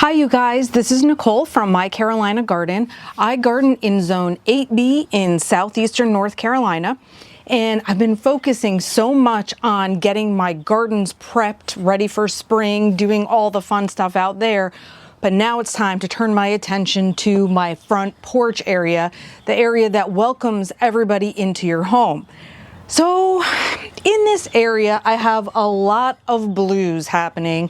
Hi you guys, this is Nicole from My Carolina Garden. I garden in Zone 8B in southeastern North Carolina, and I've been focusing so much on getting my gardens prepped, ready for spring, doing all the fun stuff out there. But now it's time to turn my attention to my front porch area, the area that welcomes everybody into your home. So in this area, I have a lot of blues happening.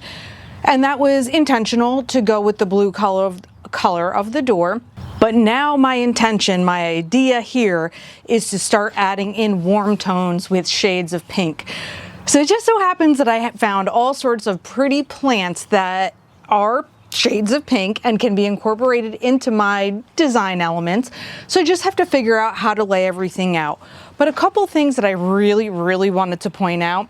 And that was intentional to go with the blue color of the door. But now my intention, my idea here is to start adding in warm tones with shades of pink. So it just so happens that I have found all sorts of pretty plants that are shades of pink and can be incorporated into my design elements. So I just have to figure out how to lay everything out. But a couple things that I really wanted to point out.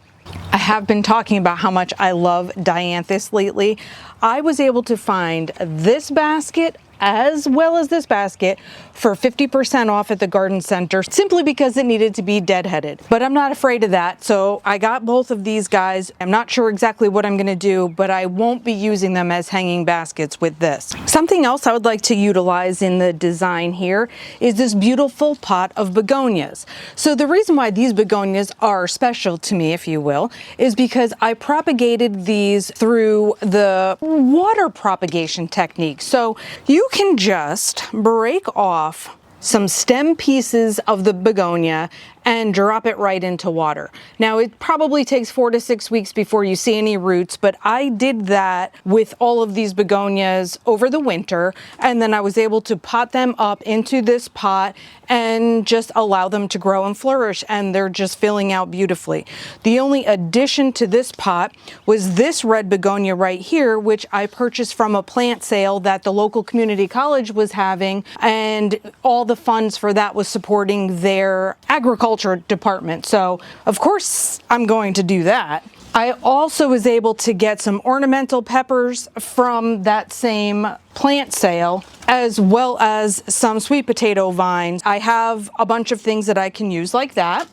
I have been talking about how much I love Dianthus lately. I was able to find this basket as well as this basket for 50% off at the garden center simply because it needed to be deadheaded. But I'm not afraid of that, so I got both of these guys. I'm not sure exactly what I'm gonna do, but I won't be using them as hanging baskets with this. Something else I would like to utilize in the design here is this beautiful pot of begonias. So the reason why these begonias are special to me, if you will, is because I propagated these through the water propagation technique. So you can just break off some stem pieces of the begonia and drop it right into water. Now it probably takes 4 to 6 weeks before you see any roots, but I did that with all of these begonias over the winter, and then I was able to pot them up into this pot and just allow them to grow and flourish, and they're just filling out beautifully. The only addition to this pot was this red begonia right here, which I purchased from a plant sale that the local community college was having, and all the funds for that was supporting their agriculture department. So of course I'm going to do that. I also was able to get some ornamental peppers from that same plant sale, as well as some sweet potato vines. I have a bunch of things that I can use like that.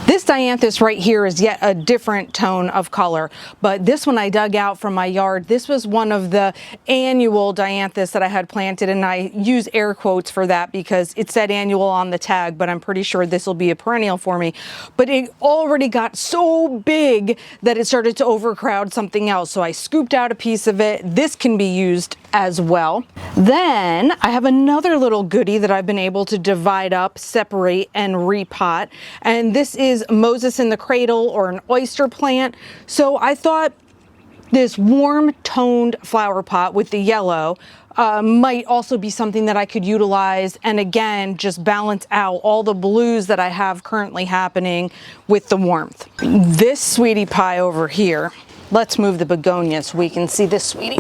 This Dianthus right here is yet a different tone of color, but this one I dug out from my yard. This was one of the annual Dianthus that I had planted, and I use air quotes for that because it said annual on the tag, but I'm pretty sure this will be a perennial for me. But it already got so big that it started to overcrowd something else, so I scooped out a piece of it. This can be used as well. Then I have another little goodie that I've been able to divide up, separate, and repot, and this is Moses in the Cradle, or an oyster plant. So I thought this warm toned flower pot with the yellow might also be something that I could utilize, and again just balance out all the blues that I have currently happening with the warmth. This sweetie pie over here, let's move the begonia so we can see this sweetie.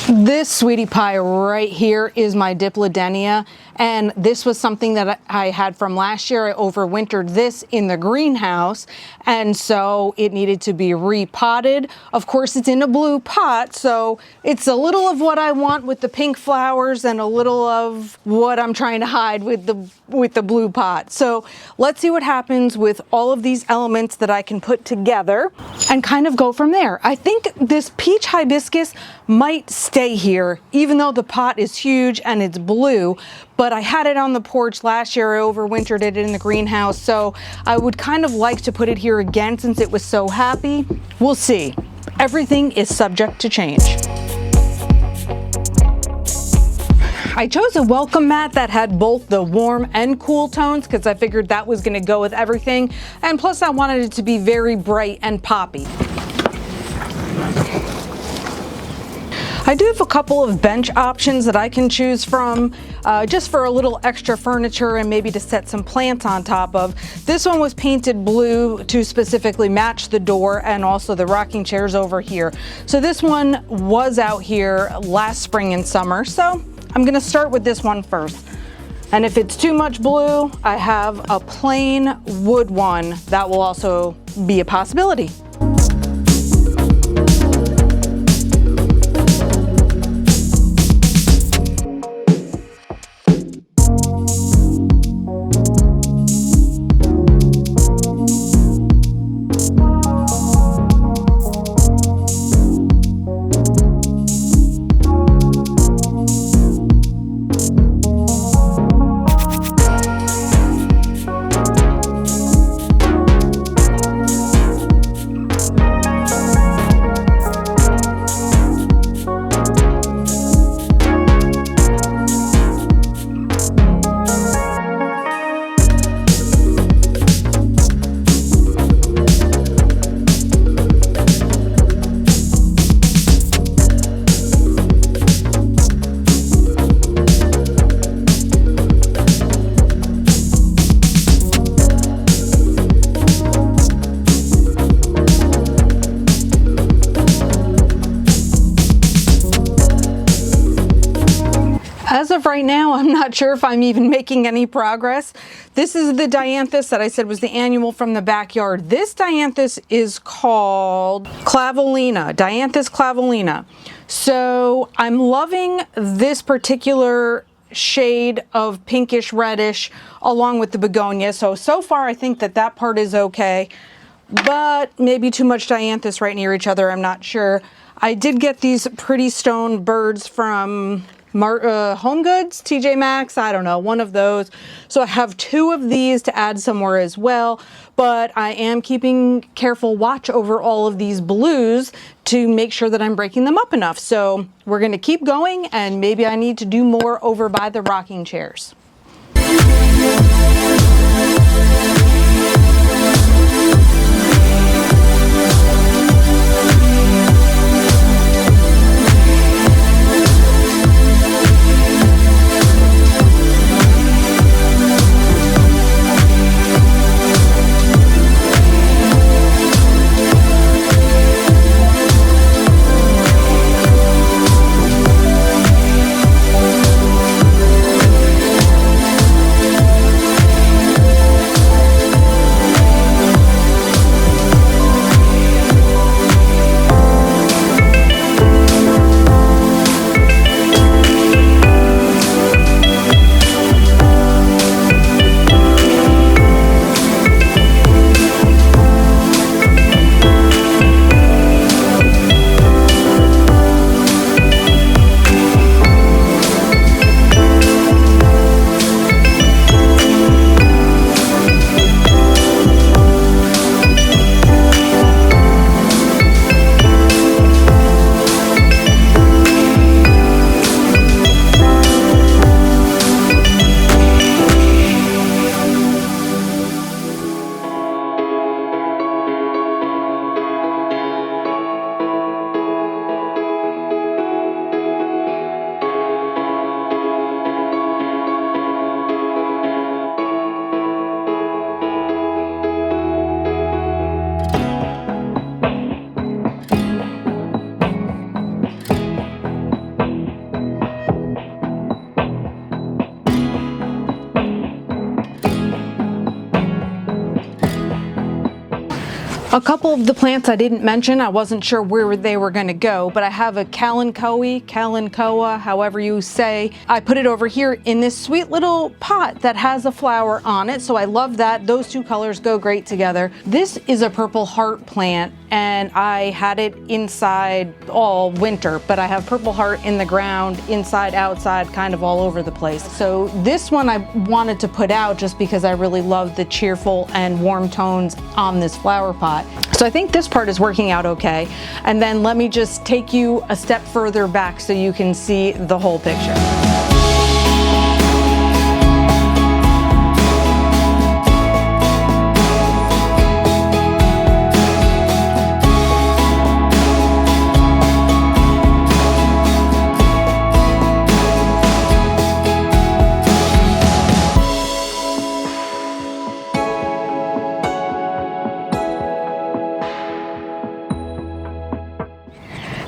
This sweetie pie right here is my Diplodenia, and this was something that I had from last year. I overwintered this in the greenhouse, and so it needed to be repotted. Of course, it's in a blue pot, so it's a little of what I want with the pink flowers and a little of what I'm trying to hide with the blue pot. So let's see what happens with all of these elements that I can put together and kind of go from there. I think this peach hibiscus might stay here, even though the pot is huge and it's blue, but I had it on the porch last year. I overwintered it in the greenhouse, so I would kind of like to put it here again since it was so happy. We'll see. Everything is subject to change. I chose a welcome mat that had both the warm and cool tones because I figured that was going to go with everything, and plus I wanted it to be very bright and poppy. I do have a couple of bench options that I can choose from just for a little extra furniture and maybe to set some plants on top of. This one was painted blue to specifically match the door and also the rocking chairs over here. So this one was out here last spring and summer, so I'm gonna start with this one first. And if it's too much blue, I have a plain wood one that will also be a possibility. as of right now, I'm not sure if I'm even making any progress. This is the Dianthus that I said was the annual from the backyard. This Dianthus is called Clavelina, Dianthus Clavelina. So I'm loving this particular shade of pinkish reddish along with the begonia. So far I think that part is okay, but maybe too much Dianthus right near each other. I'm not sure. I did get these pretty stone birds from Home Goods, TJ Maxx, I don't know, one of those. So I have 2 of these to add somewhere as well, but I am keeping careful watch over all of these blues to make sure that I'm breaking them up enough. So we're gonna keep going, and maybe I need to do more over by the rocking chairs. A couple of the plants I didn't mention, I wasn't sure where they were going to go, but I have a Kalanchoe, however you say. I put it over here in this sweet little pot that has a flower on it, so I love that. Those 2 colors go great together. This is a purple heart plant, and I had it inside all winter, but I have purple heart in the ground, inside, outside, kind of all over the place. So this one I wanted to put out just because I really love the cheerful and warm tones on this flower pot. So I think this part is working out okay. And then let me just take you a step further back so you can see the whole picture.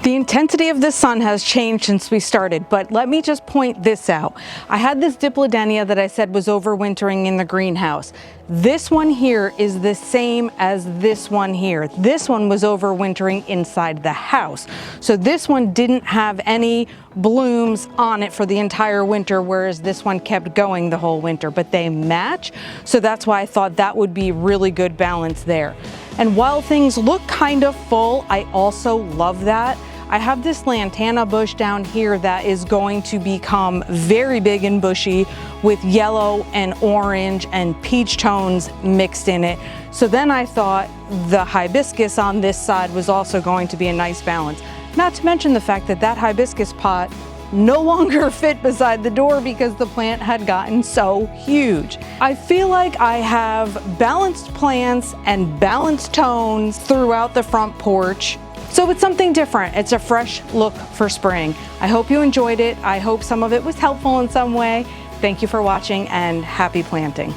The intensity of the sun has changed since we started, but let me just point this out. I had this Diplodenia that I said was overwintering in the greenhouse. This one here is the same as this one here. This one was overwintering inside the house. So this one didn't have any blooms on it for the entire winter, whereas this one kept going the whole winter, but they match. So that's why I thought that would be really good balance there. And while things look kind of full, I also love that. I have this lantana bush down here that is going to become very big and bushy with yellow and orange and peach tones mixed in it. So then I thought the hibiscus on this side was also going to be a nice balance. Not to mention the fact that that hibiscus pot no longer fit beside the door because the plant had gotten so huge. I feel like I have balanced plants and balanced tones throughout the front porch. So it's something different. It's a fresh look for spring. I hope you enjoyed it. I hope some of it was helpful in some way. Thank you for watching and happy planting.